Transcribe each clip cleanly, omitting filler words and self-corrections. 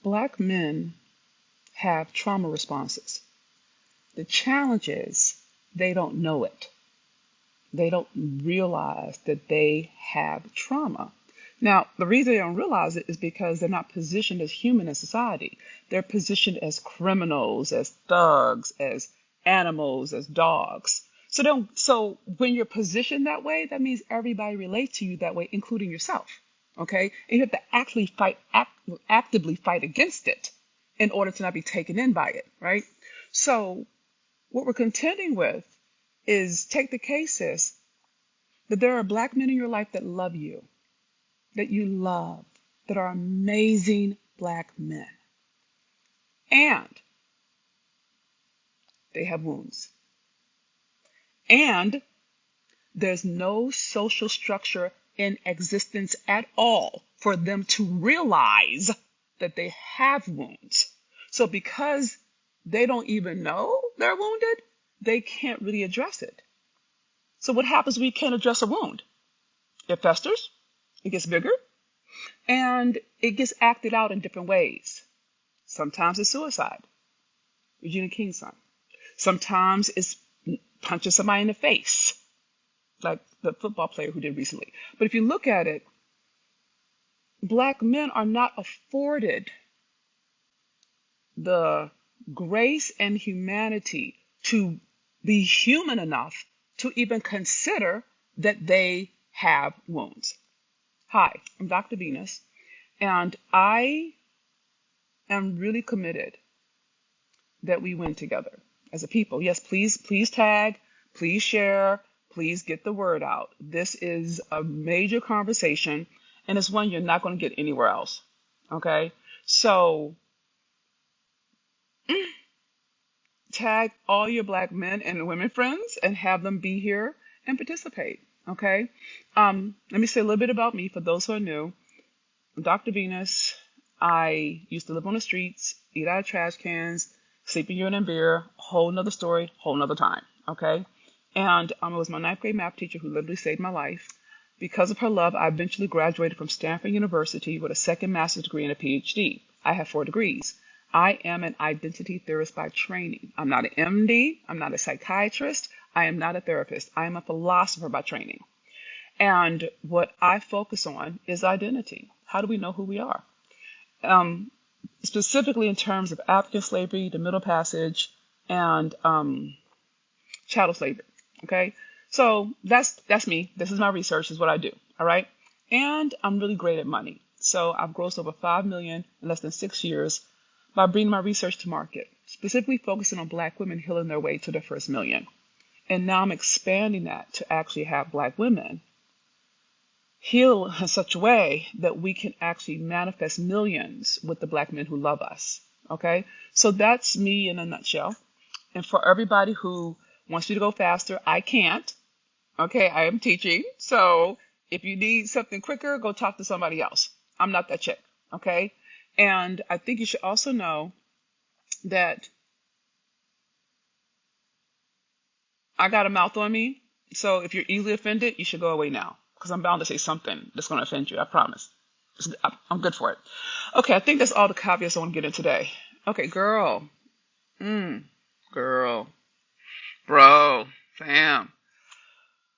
Black men have trauma responses. The challenge is they don't know it. They don't realize that they have trauma. Now, the reason they don't realize it is because they're not positioned as human in society. They're positioned as criminals, as thugs, as animals, as dogs. So when you're positioned that way, that means everybody relates to you that way, including yourself. Okay? And you have to actually actively fight against it in order to not be taken in by it, right? So what we're contending with is, take the case is that there are Black men in your life that love you, that you love, that are amazing Black men. And they have wounds. And there's no social structure in existence at all for them to realize that they have wounds. So because they don't even know they're wounded, they can't really address it. So what happens when you can't address a wound? It festers, it gets bigger, and it gets acted out in different ways. Sometimes it's suicide, Regina King's son. Sometimes it's punching somebody in the face, like the football player who did recently. But if you look at it, Black men are not afforded the grace and humanity to be human enough to even consider that they have wounds. Hi, I'm Dr. Venus, and I am really committed that we win together as a people. Yes, please tag, please share, please get the word out. This is a major conversation, and it's one you're not going to get anywhere else. Okay? So tag all your Black men and women friends and have them be here and participate. Okay? Let me say a little bit about me for those who are new. I'm Dr. Venus. I used to live on the streets, eat out of trash cans, sleep in urine and beer, whole nother story, whole nother time. Okay? And it was my 9th grade math teacher who literally saved my life. Because of her love, I eventually graduated from Stanford University with a second master's degree and a Ph.D. I have 4 degrees. I am an identity theorist by training. I'm not an MD. I'm not a psychiatrist. I am not a therapist. I am a philosopher by training. And what I focus on is identity. How do we know who we are? Specifically in terms of African slavery, the Middle Passage, and chattel slavery. Okay? So that's me. This is my research. This is what I do. All right? And I'm really great at money. So I've grossed over $5 million in less than 6 years by bringing my research to market, specifically focusing on Black women healing their way to their first million. And now I'm expanding that to actually have Black women heal in such a way that we can actually manifest millions with the Black men who love us. Okay? So that's me in a nutshell. And for everybody who wants you to go faster, I can't. Okay? I am teaching. So if you need something quicker, go talk to somebody else. I'm not that chick. Okay? And I think you should also know that I got a mouth on me. So if you're easily offended, you should go away now, because I'm bound to say something that's going to offend you. I promise. I'm good for it. Okay, I think that's all the caveats I want to get in today. Okay, girl. Girl. Bro. Fam.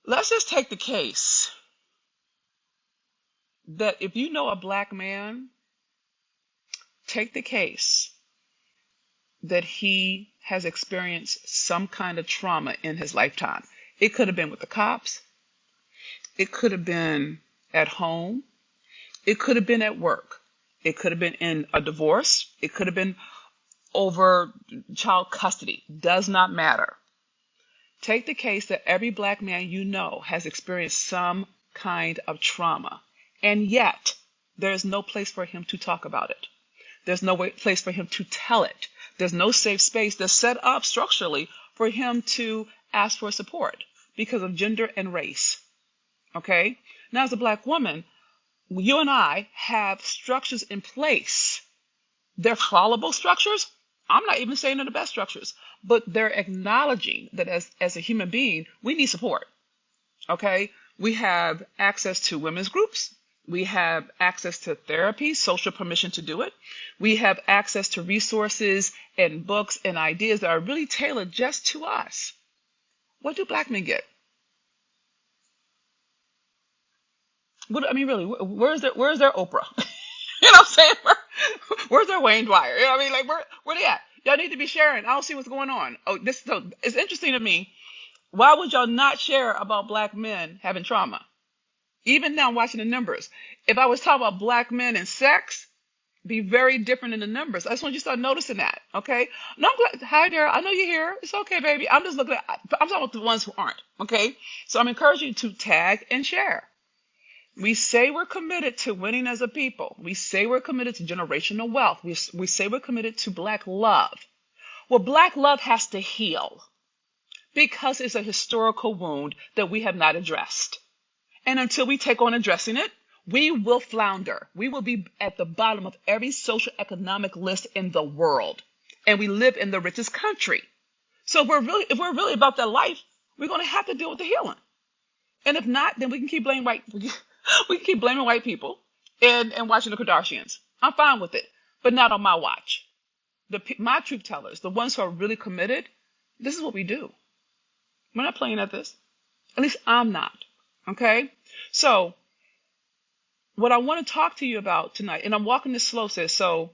Let's just take the case that if you know a Black man, take the case that he has experienced some kind of trauma in his lifetime. It could have been with the cops. It could have been at home. It could have been at work. It could have been in a divorce. It could have been over child custody. Does not matter. Take the case that every Black man you know has experienced some kind of trauma, and yet there's no place for him to talk about it. There's no place for him to tell it. There's no safe space that's set up structurally for him to ask for support because of gender and race. Okay? Now, as a Black woman, you and I have structures in place. They're fallible structures. I'm not even saying they're the best structures, but they're acknowledging that as a human being, we need support. Okay? We have access to women's groups. We have access to therapy, social permission to do it. We have access to resources and books and ideas that are really tailored just to us. What do black men get? What, I mean, really, where's their Oprah? You know what I'm saying? Where's their Wayne Dwyer? You know what I mean? Like, where they at? Y'all need to be sharing. I don't see what's going on. So it's interesting to me. Why would y'all not share about black men having trauma? Even now, watching the numbers. If I was talking about black men and sex, be very different in the numbers. I just want you to start noticing that, okay? No, I'm glad. Hi, Dara. I know you're here. It's okay, baby. I'm just looking at, I'm talking about the ones who aren't, okay? So I'm encouraging you to tag and share. We say we're committed to winning as a people. We say we're committed to generational wealth. We say we're committed to black love. Well, black love has to heal because it's a historical wound that we have not addressed. And until we take on addressing it, we will flounder. We will be at the bottom of every social economic list in the world. And we live in the richest country. So if we're really about that life, we're going to have to deal with the healing. And if not, then we can keep blaming white people and watching the Kardashians. I'm fine with it, but not on my watch. My truth tellers, the ones who are really committed, this is what we do. We're not playing at this. At least I'm not. Okay? So what I want to talk to you about tonight, and I'm walking this slow, sis. So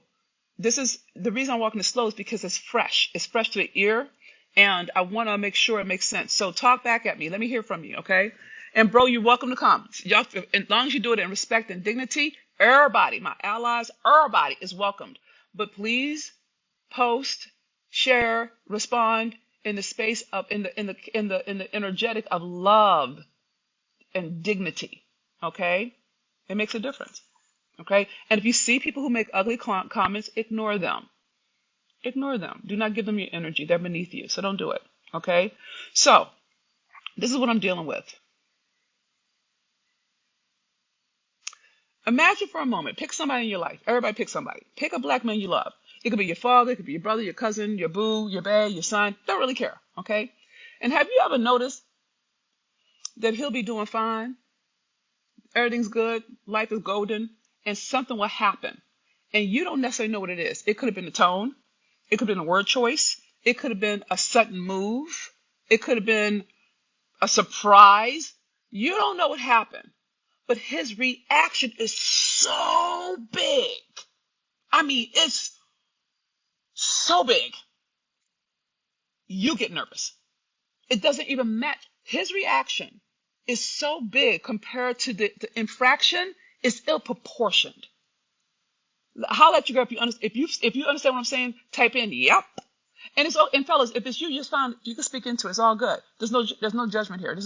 this is the reason I'm walking this slow is because it's fresh. It's fresh to the ear, and I want to make sure it makes sense. So talk back at me. Let me hear from you, okay? And bro, you're welcome to come. Y'all, as long as you do it in respect and dignity, everybody, my allies, everybody is welcomed. But please post, share, respond in the space of in the energetic of love and dignity. Okay? It makes a difference. Okay? And if you see people who make ugly comments, ignore them. Ignore them. Do not give them your energy. They're beneath you. So don't do it. Okay? So, this is what I'm dealing with. Imagine for a moment, pick somebody in your life. Everybody pick somebody. Pick a black man you love. It could be your father, it could be your brother, your cousin, your boo, your bae, your son. Don't really care. Okay? And have you ever noticed that he'll be doing fine? Everything's good. Life is golden. And something will happen. And you don't necessarily know what it is. It could have been the tone. It could have been a word choice. It could have been a sudden move. It could have been a surprise. You don't know what happened. But his reaction is so big. I mean, it's so big. You get nervous. It doesn't even match. His reaction is so big compared to the infraction is ill proportioned. Holler at your girl if you understand what I'm saying. Type in yep. And fellas, if it's you just found you can speak into it. It's all good. There's no judgment here. This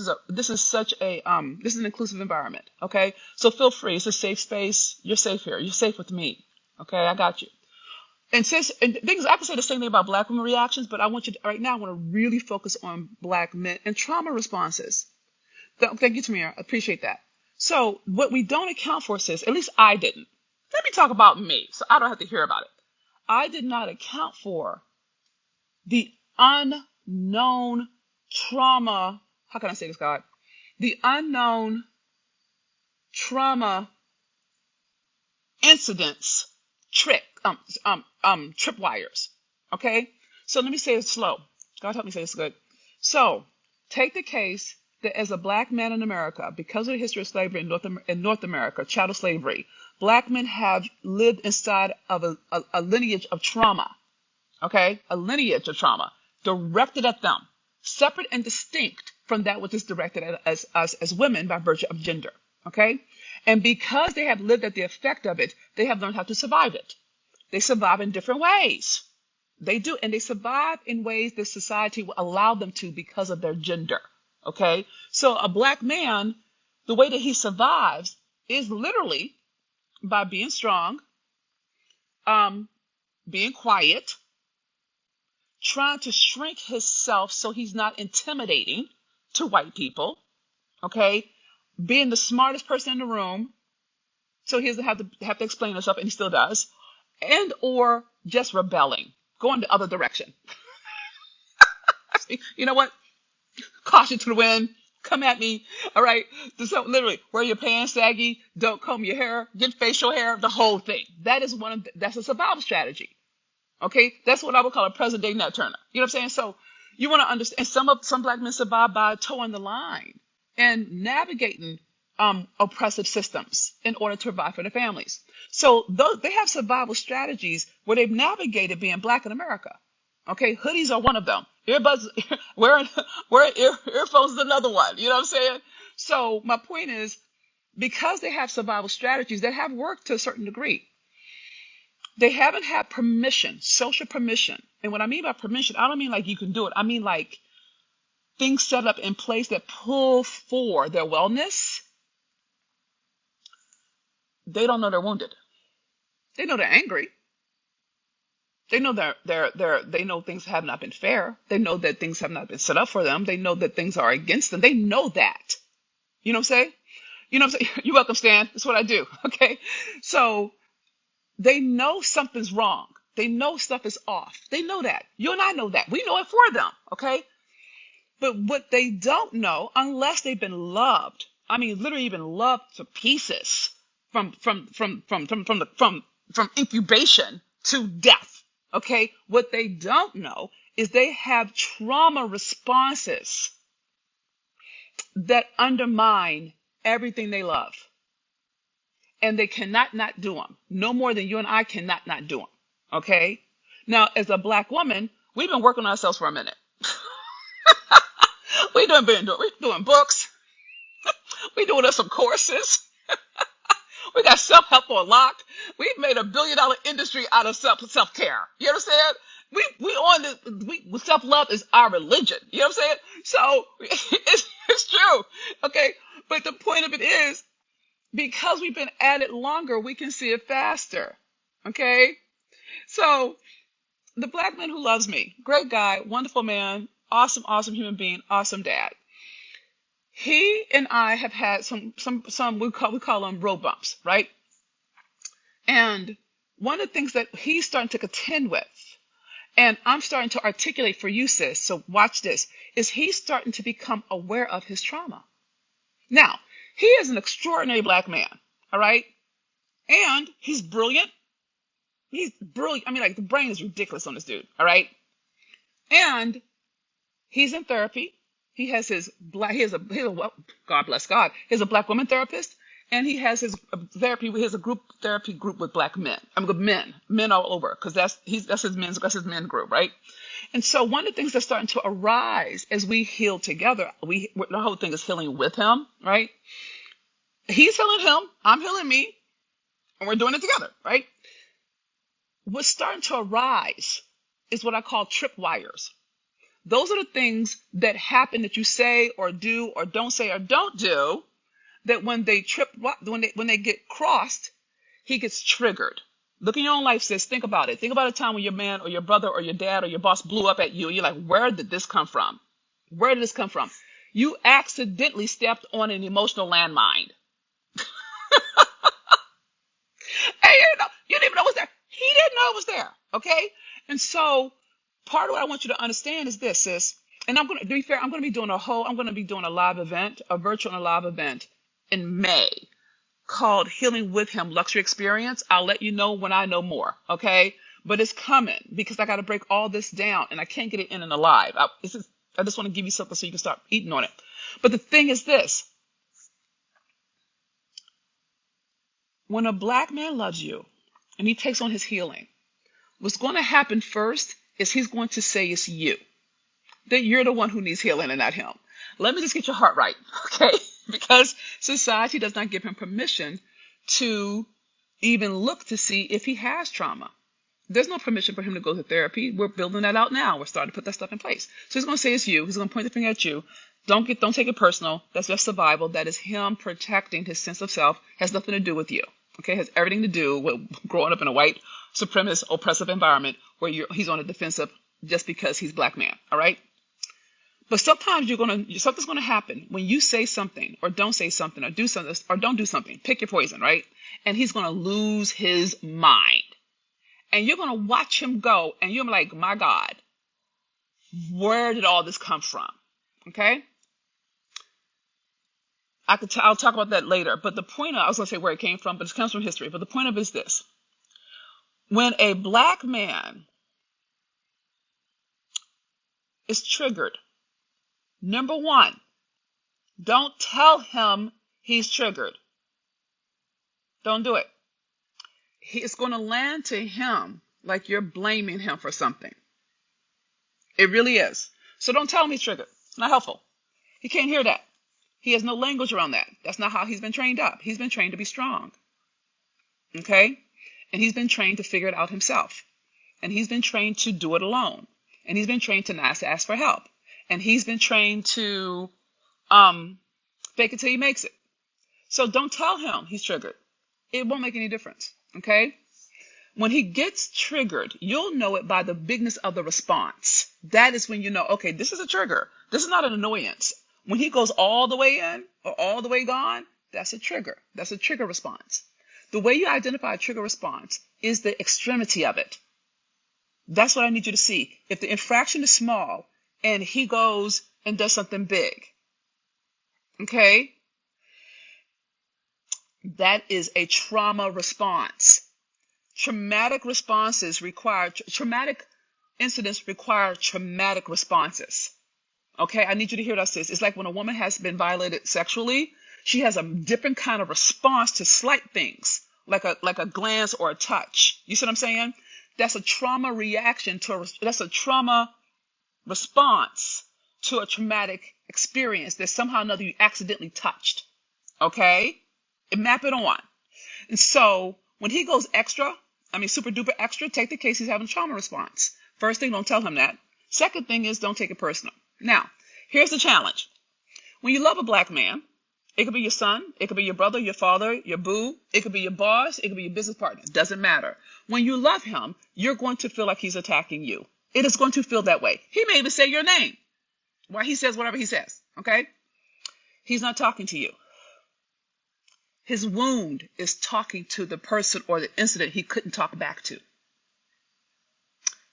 is an inclusive environment. Okay, so feel free. It's a safe space. You're safe here. You're safe with me. Okay, I got you. And things I can say the same thing about black women reactions, but I want to really focus on black men and trauma responses. Thank you, Tamir. I appreciate that. So what we don't account for, sis, at least I didn't. Let me talk about me, so I don't have to hear about it. I did not account for the unknown trauma. How can I say this, God? The unknown trauma incidents, tripwires. Okay? So let me say it slow. God help me say this good. So take the case that as a black man in America, because of the history of slavery in North America, chattel slavery, black men have lived inside of a lineage of trauma. Okay? A lineage of trauma directed at them, separate and distinct from that which is directed at us as women by virtue of gender. Okay? And because they have lived at the effect of it, they have learned how to survive it. They survive in different ways. They do. And they survive in ways that society will allow them to because of their gender. Okay? So a black man, the way that he survives is literally by being strong, being quiet, trying to shrink himself so he's not intimidating to white people, okay? Being the smartest person in the room so he doesn't have to explain himself, and he still does, and or just rebelling, going the other direction. You know what? Caution to the wind, Come at me, all right? So literally, wear your pants saggy, don't comb your hair, get facial hair, the whole thing. That is that's a survival strategy. Okay, that's what I would call a present day Nat Turner. You know what I'm saying? So you want to understand. Some black men survive by towing the line and navigating oppressive systems in order to provide for their families. So they have survival strategies where they've navigated being black in America. Okay, hoodies are one of them. Earbuds, wearing earphones is another one. You know what I'm saying? So my point is, because they have survival strategies that have worked to a certain degree, they haven't had permission, social permission. And what I mean by permission, I don't mean like you can do it. I mean like things set up in place that pull for their wellness. They don't know they're wounded. They know they're angry. They know they know things have not been fair. They know that things have not been set up for them. They know that things are against them. They know that. You know what I'm saying? You know what I'm saying? You're welcome, Stan. That's what I do. Okay. So they know something's wrong. They know stuff is off. They know that. You and I know that. We know it for them. Okay. But what they don't know, unless they've been loved, I mean, literally been loved to pieces from incubation to death. Okay. What they don't know is they have trauma responses that undermine everything they love. And they cannot not do them. No more than you and I cannot not do them. Okay. Now, as a black woman, we've been working on ourselves for a minute. We're doing books. We're doing some courses. We got self-help on lock. We've made $1 billion industry out of self-care. You understand? Self-love is our religion. You know what I'm saying? So it's true. Okay. But the point of it is, because we've been at it longer, we can see it faster. Okay. So the black man who loves me, great guy, wonderful man, awesome human being, awesome dad. He and I have had some we call them road bumps, right? And one of the things that he's starting to contend with, and I'm starting to articulate for you, sis, so watch this, is he's starting to become aware of his trauma. Now, he is an extraordinary black man, all right? And he's brilliant. He's brilliant. I mean, like, the brain is ridiculous on this dude, all right? And he's in therapy. He has God bless God. He has a black woman therapist, and he has his therapy. He has a therapy group with black men. Men all over, because that's his men group, right? And so one of the things that's starting to arise as we heal together, the whole thing is healing with him, right? He's healing him, I'm healing me, and we're doing it together, right? What's starting to arise is what I call tripwires. Those are the things that happen that you say or do or don't say or don't do, that when they get crossed, he gets triggered. Look in your own life, sis. Think about it. Think about a time when your man or your brother or your dad or your boss blew up at you. And you're like, where did this come from? Where did this come from? You accidentally stepped on an emotional landmine. Hey, you didn't even know it was there. He didn't know it was there. Okay? And so part of what I want you to understand is this, sis. And I'm going to be fair. I'm going to be doing a live event, a virtual and a live event in May called Healing with Him Luxury Experience. I'll let you know when I know more. Okay? But it's coming because I got to break all this down and I can't get it in a live. I just want to give you something so you can start eating on it. But the thing is this. When a black man loves you and he takes on his healing, what's going to happen first is he's going to say it's you. That you're the one who needs healing and not him. Let me just get your heart right, okay? Because society does not give him permission to even look to see if he has trauma. There's no permission for him to go to therapy. We're building that out now. We're starting to put that stuff in place. So he's going to say it's you. He's going to point the finger at you. Don't take it personal. That's just survival. That is him protecting his sense of self. Has nothing to do with you. Okay? Has everything to do with growing up in a white supremacist oppressive environment where he's on the defensive just because he's a black man. All right? But sometimes something's going to happen when you say something or don't say something or do something or don't do something. Pick your poison, right? And he's going to lose his mind. And you're going to watch him go and you're like, my God, where did all this come from? Okay? I'll talk about that later. But the point I was going to say where it came from, but it comes from history. But the point of it is this. When a black man is triggered, number one, don't tell him he's triggered. Don't do it. It's going to land to him like you're blaming him for something. It really is. So don't tell him he's triggered. It's not helpful. He can't hear that. He has no language around that. That's not how he's been trained up. He's been trained to be strong. Okay? And he's been trained to figure it out himself. And he's been trained to do it alone. And he's been trained to not ask for help. And he's been trained to fake it till he makes it. So don't tell him he's triggered. It won't make any difference. Okay? When he gets triggered, you'll know it by the bigness of the response. That is when you know, okay, this is a trigger. This is not an annoyance. When he goes all the way in or all the way gone, that's a trigger. That's a trigger response. The way you identify a trigger response is the extremity of it. That's what I need you to see. If the infraction is small and he goes and does something big, okay, that is a trauma response. Traumatic incidents require traumatic responses. Okay, I need you to hear that, sis. It's like when a woman has been violated sexually, she has a different kind of response to slight things, like a glance or a touch. You see what I'm saying? That's a trauma reaction that's a trauma response to a traumatic experience that somehow or another you accidentally touched. Okay? And map it on. And so when he goes super duper extra, take the case he's having a trauma response. First thing, don't tell him that. Second thing is don't take it personal. Now, here's the challenge. When you love a black man, it could be your son, it could be your brother, your father, your boo, it could be your boss, it could be your business partner. It doesn't matter. When you love him, you're going to feel like he's attacking you. It is going to feel that way. He may even say your name while he says whatever he says, okay? He's not talking to you. His wound is talking to the person or the incident he couldn't talk back to.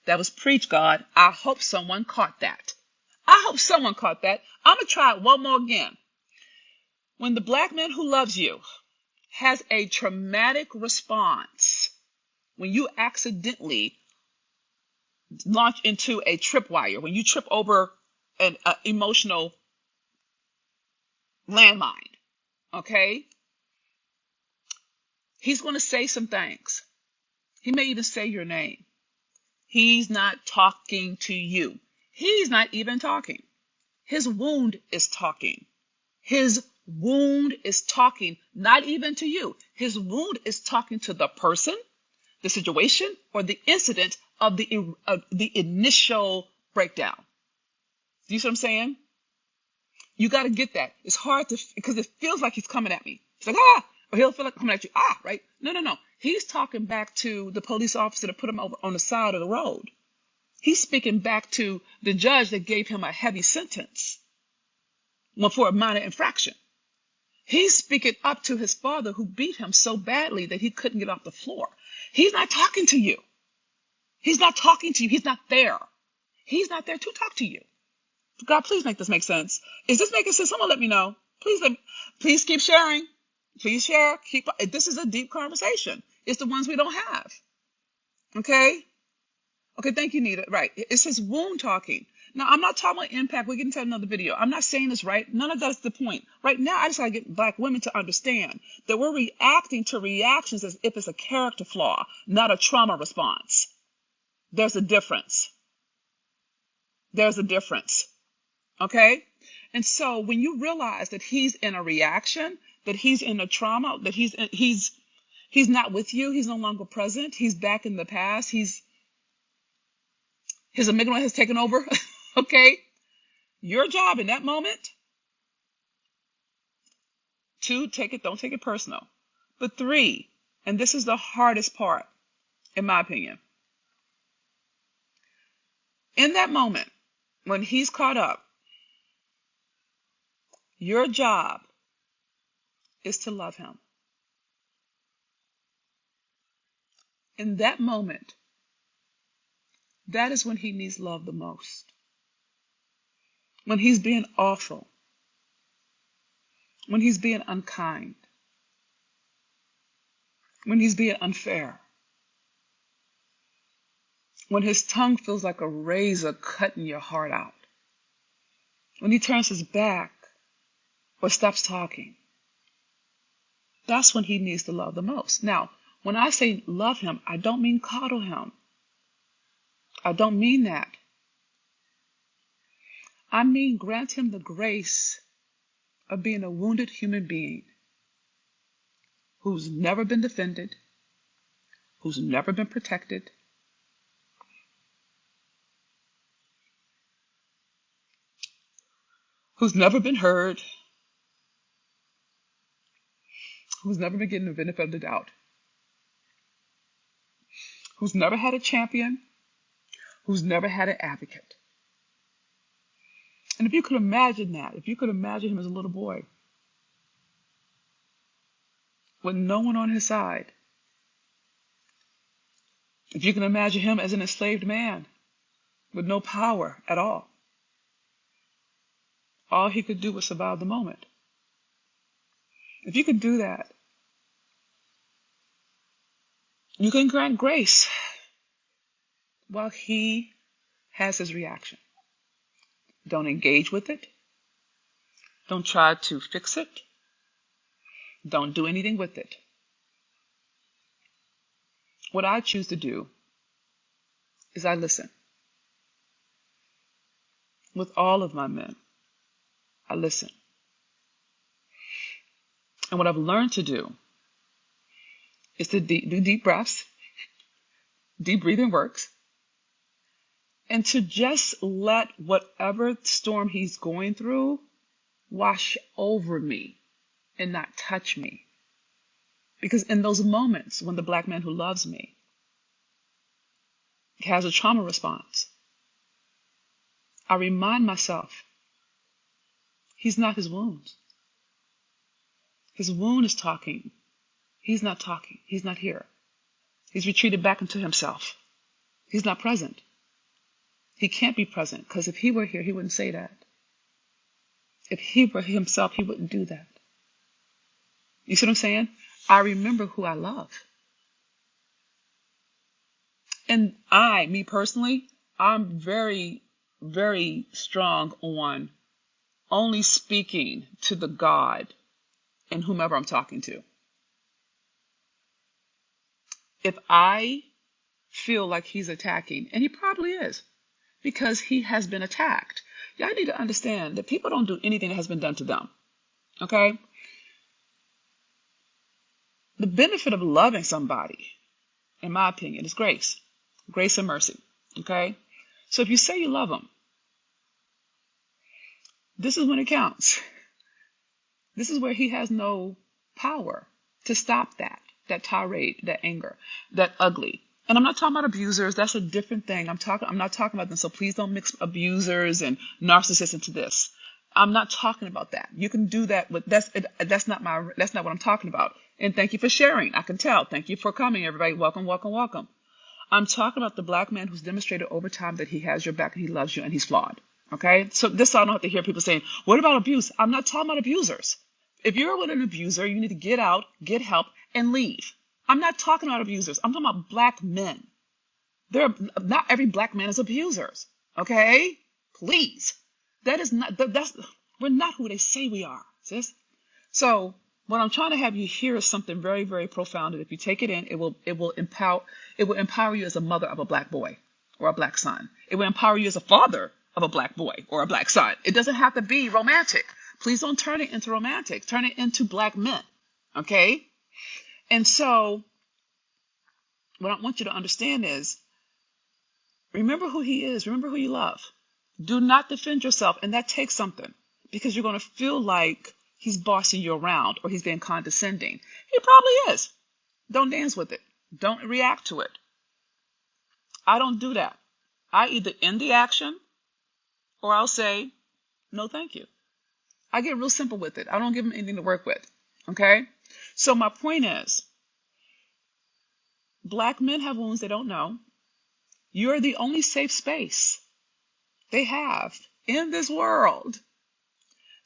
That was preach, God. I hope someone caught that. I hope someone caught that. I'm going to try it one more again. When the black man who loves you has a traumatic response, when you accidentally launch into a tripwire, when you trip over an emotional landmine, okay? He's going to say some things. He may even say your name. He's not talking to you. He's not even talking. His wound is talking. His wound is talking, not even to you. His wound is talking to the person, the situation, or the incident of the initial breakdown. Do you see what I'm saying? You got to get that. It's hard because it feels like he's coming at me. It's like, or he'll feel like coming at you, right? No. He's talking back to the police officer that put him over on the side of the road. He's speaking back to the judge that gave him a heavy sentence for a minor infraction. He's speaking up to his father who beat him so badly that he couldn't get off the floor. He's not talking to you. He's not talking to you. He's not there. He's not there to talk to you. God, please make this make sense. Is this making sense? Someone let me know. Please keep sharing. Please share. This is a deep conversation. It's the ones we don't have. Okay? Okay, thank you, Nita. Right. It says wound talking. Now, I'm not talking about impact. We're getting to another video. I'm not saying this right. None of that's the point. Right now, I just got to get black women to understand that we're reacting to reactions as if it's a character flaw, not a trauma response. There's a difference. There's a difference. Okay? And so when you realize that he's in a reaction, that he's in a trauma, that he's not with you, he's no longer present, he's back in the past, his amygdala has taken over, okay? Your job in that moment, 2, don't take it personal. But 3, and this is the hardest part, in my opinion. In that moment, when he's caught up, your job is to love him. In that moment, that is when he needs love the most. When he's being awful. when he's being unkind, when he's being unfair, when his tongue feels like a razor cutting your heart out, when he turns his back or stops talking, that's when he needs to love the most. Now, when I say love him, I don't mean coddle him. I don't mean that. I mean grant him the grace of being a wounded human being who's never been defended, who's never been protected, who's never been heard, who's never been given the benefit of the doubt, who's never had a champion, who's never had an advocate. And if you could imagine that, if you could imagine him as a little boy with no one on his side, if you can imagine him as an enslaved man with no power at all he could do was survive the moment. If you could do that, you can grant grace while he has his reaction. Don't engage with it. Don't try to fix it. Don't do anything with it. What I choose to do is I listen. With all of my men, I listen. And what I've learned to do is to do deep breaths. Deep breathing works. And to just let whatever storm he's going through wash over me and not touch me. Because in those moments when the black man who loves me has a trauma response, I remind myself he's not his wounds. His wound is talking. He's not talking. He's not here. He's retreated back into himself. He's not present. He can't be present because if he were here, he wouldn't say that. If he were himself, he wouldn't do that. You see what I'm saying? I remember who I love. And me personally, I'm very, very strong on only speaking to the God and whomever I'm talking to. If I feel like he's attacking, and he probably is, because he has been attacked. Y'all need to understand that people don't do anything that has been done to them. Okay? The benefit of loving somebody, in my opinion, is grace. Grace and mercy. Okay? So if you say you love them, this is when it counts. This is where he has no power to stop that tirade, that anger, that ugly. And I'm not talking about abusers. That's a different thing. I'm not talking about them. So please don't mix abusers and narcissists into this. I'm not talking about that. You can do that, but that's not what I'm talking about. And thank you for sharing. I can tell. Thank you for coming, everybody. Welcome, welcome, welcome. I'm talking about the black man who's demonstrated over time that he has your back and he loves you and he's flawed. Okay? So this, I don't have to hear people saying, what about abuse? I'm not talking about abusers. If you're with an abuser, you need to get out, get help, and leave. I'm not talking about abusers. I'm talking about black men. Not every black man is abusers. Okay? Please. We're not who they say we are, sis. So what I'm trying to have you hear is something very, very profound. And if you take it in, it will empower you as a mother of a black boy or a black son. It will empower you as a father of a black boy or a black son. It doesn't have to be romantic. Please don't turn it into romantic. Turn it into black men. Okay? And so what I want you to understand is, remember who he is. Remember who you love. Do not defend yourself. And that takes something, because you're going to feel like he's bossing you around or he's being condescending. He probably is. Don't dance with it. Don't react to it. I don't do that. I either end the action or I'll say, no, thank you. I get real simple with it. I don't give him anything to work with. Okay? So my point is, black men have wounds they don't know. You're the only safe space they have in this world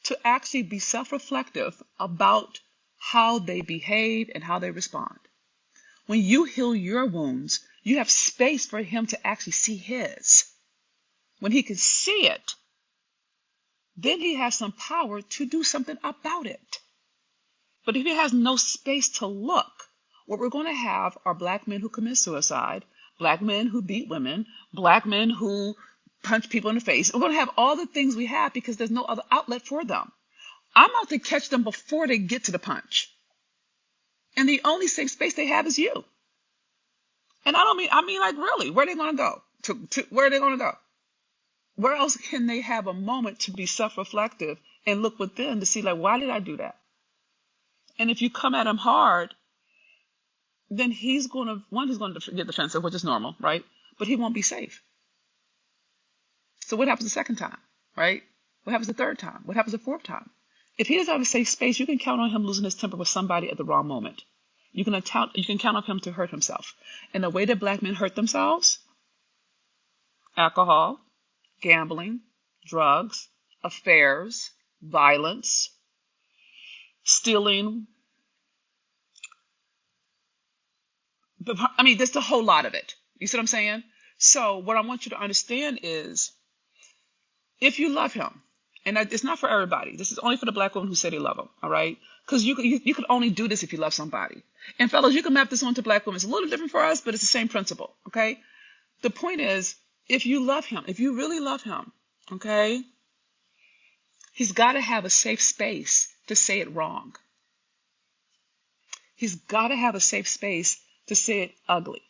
to actually be self-reflective about how they behave and how they respond. When you heal your wounds, you have space for him to actually see his. When he can see it, then he has some power to do something about it. But if he has no space to look, what we're going to have are black men who commit suicide, black men who beat women, black men who punch people in the face. We're going to have all the things we have because there's no other outlet for them. I'm out to catch them before they get to the punch. And the only safe space they have is you. And I mean like really, where are they going to go? Where are they going to go? Where else can they have a moment to be self-reflective and look within to see, like, why did I do that? And if you come at him hard, then he's going to get defensive, which is normal, right? But he won't be safe. So what happens the second time, right? What happens the third time? What happens the fourth time? If he doesn't have a safe space, you can count on him losing his temper with somebody at the wrong moment. You can count on him to hurt himself. And the way that black men hurt themselves, alcohol, gambling, drugs, affairs, violence, stealing. I mean, there's a whole lot of it. You see what I'm saying? So what I want you to understand is, if you love him, and it's not for everybody. This is only for the black women who say they love him, all right? Because you could only do this if you love somebody. And fellas, you can map this onto black women. It's a little different for us, but it's the same principle, okay? The point is, if you love him, if you really love him, okay, he's got to have a safe space to say it wrong. He's got to have a safe space to say it ugly.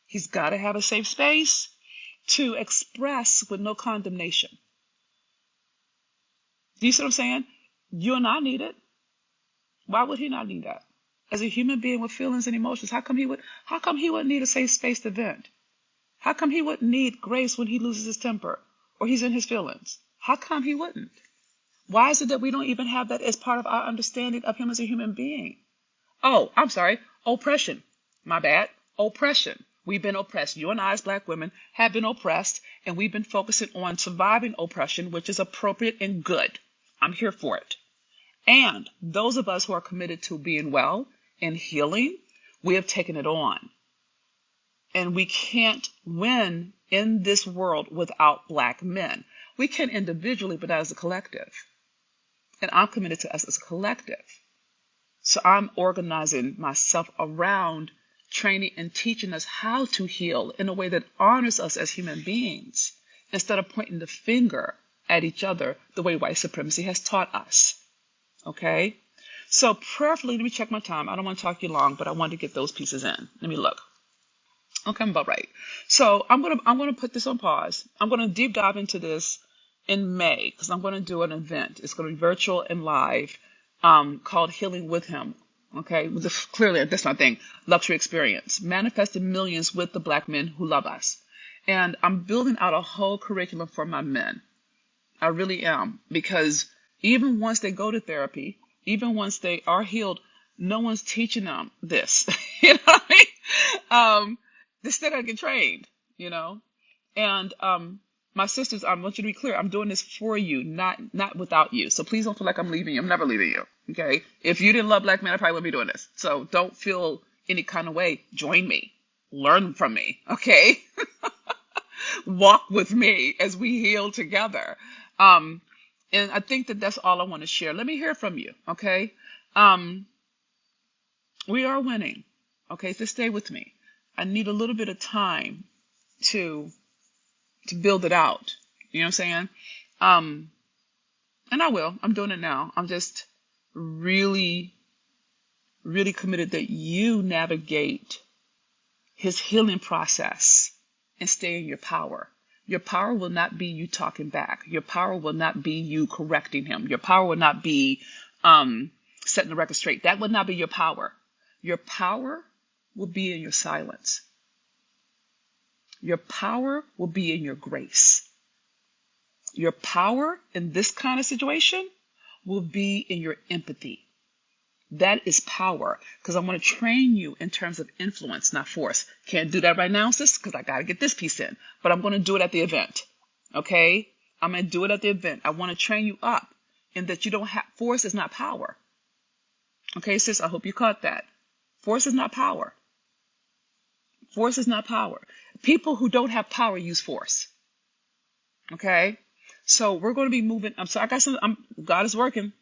He's got to have a safe space to express with no condemnation. Do you see what I'm saying? You and I need it. Why would he not need that? As a human being with feelings and emotions, how come he wouldn't need a safe space to vent? How come he wouldn't need grace when he loses his temper or he's in his feelings? How come he wouldn't? Why is it that we don't even have that as part of our understanding of him as a human being? Oh, I'm sorry. Oppression. My bad. Oppression. We've been oppressed. You and I as black women have been oppressed, and we've been focusing on surviving oppression, which is appropriate and good. I'm here for it. And those of us who are committed to being well and healing, we have taken it on. And we can't win in this world without black men. We can individually, but not as a collective. And I'm committed to us as a collective. So I'm organizing myself around training and teaching us how to heal in a way that honors us as human beings, instead of pointing the finger at each other the way white supremacy has taught us. Okay? So prayerfully, let me check my time. I don't want to talk you long, but I want to get those pieces in. Let me look. Okay, I'm about right. So I'm gonna put this on pause. I'm gonna deep dive into this in May, because I'm gonna do an event. It's gonna be virtual and live, called Healing with Him. Okay, clearly that's my thing. Luxury experience, manifesting millions with the black men who love us. And I'm building out a whole curriculum for my men. I really am, because even once they go to therapy, even once they are healed, no one's teaching them this. You know what I mean? They're still gonna get trained, you know. And my sisters, I want you to be clear. I'm doing this for you, not without you. So please don't feel like I'm leaving you. I'm never leaving you. Okay? If you didn't love black men, I probably wouldn't be doing this. So don't feel any kind of way. Join me. Learn from me. Okay? Walk with me as we heal together. And I think that that's all I want to share. Let me hear from you. Okay? We are winning. Okay? So stay with me. I need a little bit of time to build it out. You know what I'm saying? And I will. I'm doing it now. I'm just really, really committed that you navigate his healing process and stay in your power. Your power will not be you talking back. Your power will not be you correcting him. Your power will not be setting the record straight. That will not be your power. Your power will be in your silence. Your power will be in your grace. Your power in this kind of situation will be in your empathy. That is power, because I want to train you in terms of influence, not force. Can't do that right now, sis, because I got to get this piece in. But I'm going to do it at the event. Okay? I'm going to do it at the event. I want to train you up and that you don't have, force is not power. Okay, sis, I hope you caught that. Force is not power. Force is not power. People who don't have power use force. Okay, so we're going to be moving. I got some. God is working.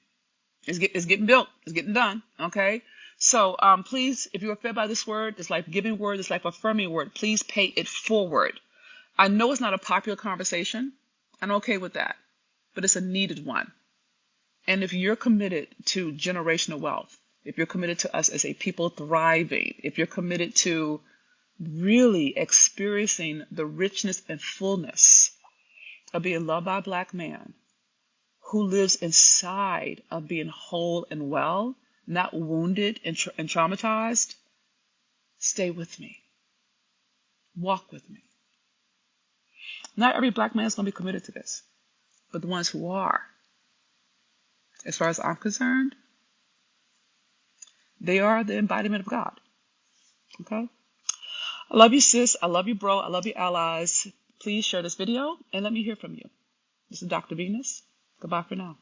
It's getting built. It's getting done. Okay, so please, if you are fed by this word, this life-giving word, this life-affirming word, please pay it forward. I know it's not a popular conversation. I'm okay with that, but it's a needed one. And if you're committed to generational wealth, if you're committed to us as a people thriving, if you're committed to really experiencing the richness and fullness of being loved by a Black man who lives inside of being whole and well, not wounded and traumatized, stay with me. Walk with me. Not every Black man is going to be committed to this, but the ones who are, as far as I'm concerned, they are the embodiment of God. Okay? I love you, sis. I love you, bro. I love you, allies. Please share this video and let me hear from you. This is Dr. Venus. Goodbye for now.